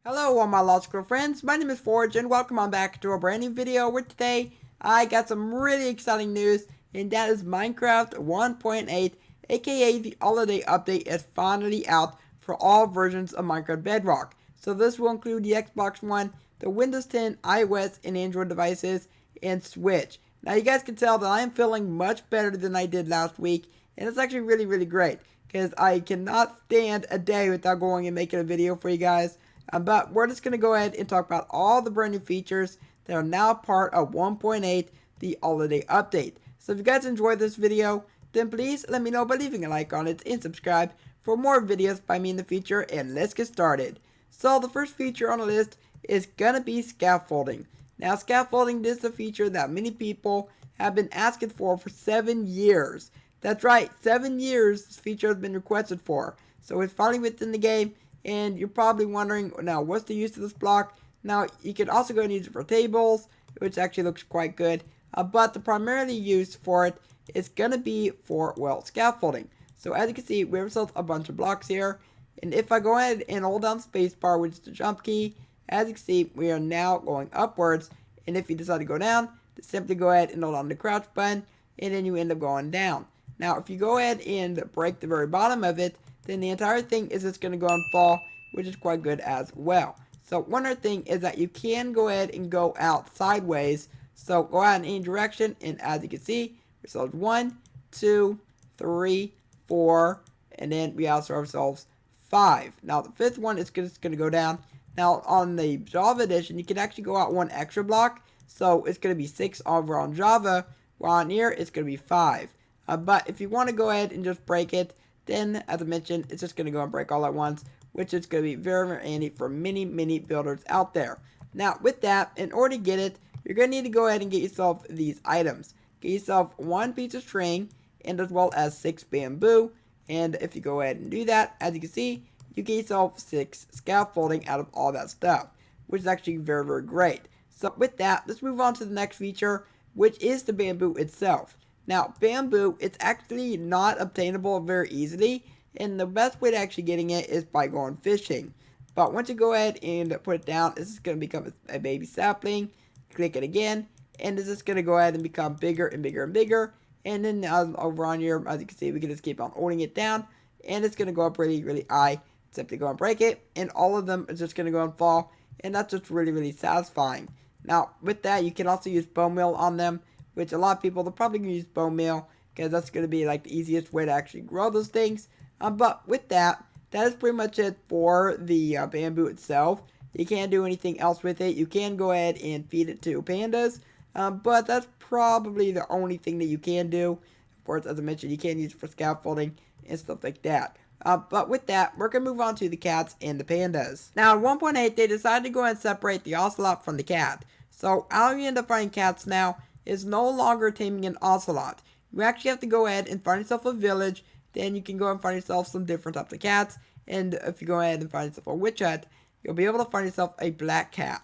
Hello all my logical friends, my name is Forge and welcome on back to a brand new video where today I got some really exciting news, and that is Minecraft 1.8, aka the holiday update, is finally out for all versions of Minecraft Bedrock. So this will include the Xbox One, the Windows 10, iOS and Android devices, and Switch. Now you guys can tell that I am feeling much better than I did last week, and it's actually really great because I cannot stand a day without going and making a video for you guys. But we're just going to go ahead and talk about all the brand new features that are now part of 1.8, the holiday update. So if you guys enjoyed this video, then please let me know by leaving a like on it and subscribe for more videos by me in the future, and let's get started. So the first feature on the list is going to be scaffolding. Now scaffolding is a feature that many people have been asking for 7 years. That's right, 7 years this feature has been requested for. So it's finally within the game. And you're probably wondering, now what's the use of this block? Now you can also go and use it for tables, which actually looks quite good. But the primarily use for it is going to be for, well, scaffolding. So as you can see, we have ourselves a bunch of blocks here. And if I go ahead and hold down spacebar, which is the jump key, as you can see, we are now going upwards. And if you decide to go down, just simply go ahead and hold on the crouch button, and then you end up going down. Now if you go ahead and break the very bottom of it, then the entire thing is just going to go and fall, which is quite good as well. So one other thing is that you can go ahead and go out sideways. So go out in any direction, and as you can see, ourselves 1, 2, 3, 4, and then we also have ourselves 5. Now the fifth one is just going to go down. Now on the Java edition, you can actually go out one extra block, so it's going to be 6 over on Java, while on here it's going to be 5. But if you want to go ahead and just break it, then, as I mentioned, it's just going to go and break all at once, which is going to be very handy for many builders out there. Now, with that, in order to get it, you're going to need to go ahead and get yourself these items. Get yourself 1 piece of string, and as well as 6 bamboo. And if you go ahead and do that, as you can see, you get yourself 6 scaffolding out of all that stuff, which is actually very great. So, with that, let's move on to the next feature, which is the bamboo itself. Now, bamboo, it's actually not obtainable very easily, and the best way to actually getting it is by going fishing. But once you go ahead and put it down, this is going to become a baby sapling. Click it again, and this is going to go ahead and become bigger and bigger. And then over on here, as you can see, we can just keep on holding it down, and it's going to go up really high. Simply go and break it, and all of them is just going to go and fall, and that's just really satisfying. Now, with that, you can also use bone meal on them, which a lot of people, they're probably going to use bone meal because that's going to be like the easiest way to actually grow those things. But with that, that is pretty much it for the bamboo itself. You can't do anything else with it. You can go ahead and feed it to pandas, but that's probably the only thing that you can do. Of course, as I mentioned, you can use it for scaffolding and stuff like that. But with that, we're going to move on to the cats and the pandas. Now, at 1.8, they decided to go ahead and separate the ocelot from the cat. So, how you end up finding cats now is no longer taming an ocelot. You actually have to go ahead and find yourself a village. Then you can go and find yourself some different types of cats. And if you go ahead and find yourself a witch hut, you'll be able to find yourself a black cat.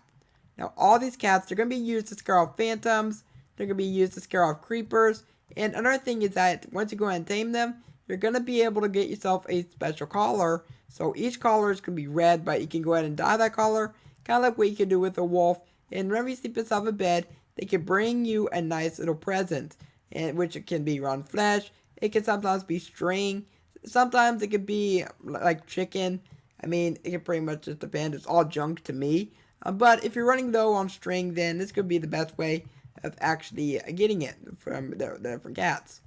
Now all these cats, they're going to be used to scare off phantoms. They're going to be used to scare off creepers. And another thing is that once you go ahead and tame them, you're going to be able to get yourself a special collar. So each collar is going to be red, but you can go ahead and dye that collar. Kind of like what you can do with a wolf. And whenever you sleep inside a bed, they can bring you a nice little present, and which it can be run flesh. It can sometimes be string. Sometimes it could be like chicken. I mean, it can pretty much just depend. It's all junk to me. But if you're running low on string, then this could be the best way of actually getting it from the different cats.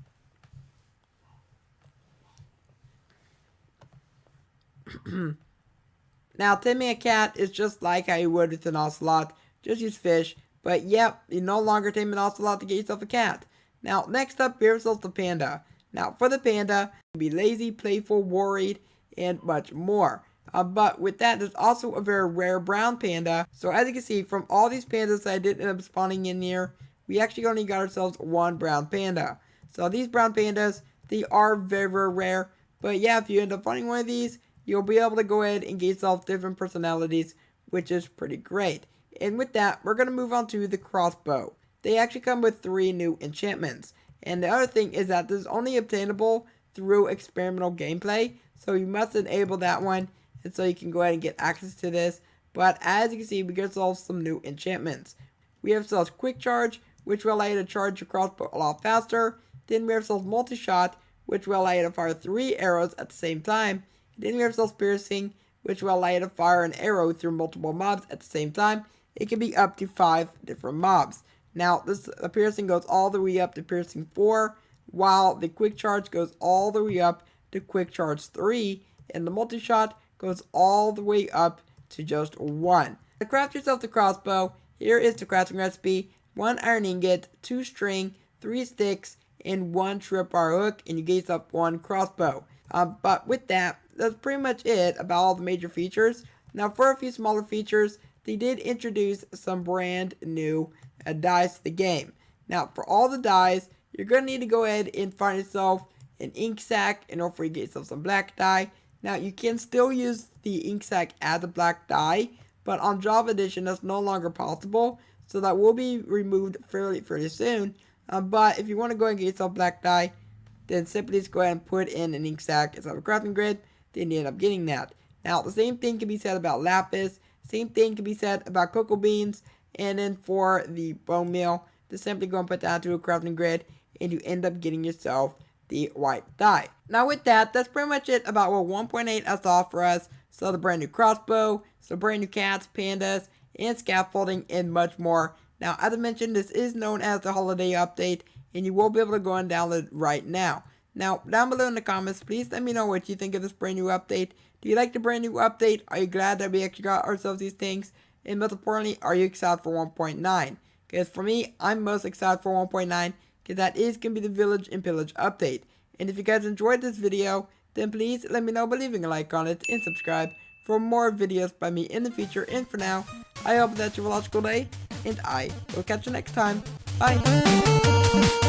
Now, taming a cat is just like how you would with an ocelot. Just use fish. But yep, you no longer tame an ocelot to get yourself a cat. Now, next up, here's the panda. Now, for the panda, you can be lazy, playful, worried, and much more. But with that, there's also a very rare brown panda. So as you can see, from all these pandas that I did end up spawning in here, we actually only got ourselves one brown panda. So these brown pandas, they are very rare. But yeah, if you end up finding one of these, you'll be able to go ahead and get yourself different personalities, which is pretty great. And with that, we're going to move on to the crossbow. They actually come with 3 new enchantments. And the other thing is that this is only obtainable through experimental gameplay. So you must enable that one. And so you can go ahead and get access to this. but as you can see, we get ourselves some new enchantments. We have ourselves Quick Charge, which will allow you to charge your crossbow a lot faster. Then we have ourselves Multi-Shot, which will allow you to fire 3 arrows at the same time. Then we have ourselves Piercing, which will allow you to fire an arrow through multiple mobs at the same time. It can be up to 5 different mobs. Now, the Piercing goes all the way up to Piercing 4, while the Quick Charge goes all the way up to Quick Charge 3, and the Multi-Shot goes all the way up to just 1. To craft yourself the crossbow, here is the crafting recipe: 1 iron ingot, 2 string, 3 sticks, and 1 tripwire hook, and you get yourself 1 crossbow. But with that, that's pretty much it about all the major features. Now, for a few smaller features, they did introduce some brand new dyes to the game. Now, for all the dyes, you're going to need to go ahead and find yourself an ink sac in order for you to get yourself some black dye. Now, you can still use the ink sac as a black dye, but on Java Edition, that's no longer possible, so that will be removed fairly soon. But if you want to go and get yourself black dye, then simply just go ahead and put in an ink sac instead of a crafting grid, then you end up getting that. Now, the same thing can be said about lapis, same thing can be said about cocoa beans, and then for the bone meal, just simply go and put that into a crafting grid, and you end up getting yourself the white dye. Now with that, that's pretty much it about what 1.8 has to offer us. So the brand new crossbow, so brand new cats, pandas, and scaffolding, and much more. Now, as I mentioned, this is known as the holiday update, and you will be able to go and download it right now. Now, down below in the comments, please let me know what you think of this brand new update. Do you like the brand new update? Are you glad that we actually got ourselves these things? And most importantly, are you excited for 1.9? Because for me, I'm most excited for 1.9, because that is going to be the Village and Pillage update. And if you guys enjoyed this video, then please let me know by leaving a like on it and subscribe for more videos by me in the future. And for now, I hope that you have a logical day, and I will catch you next time. Bye!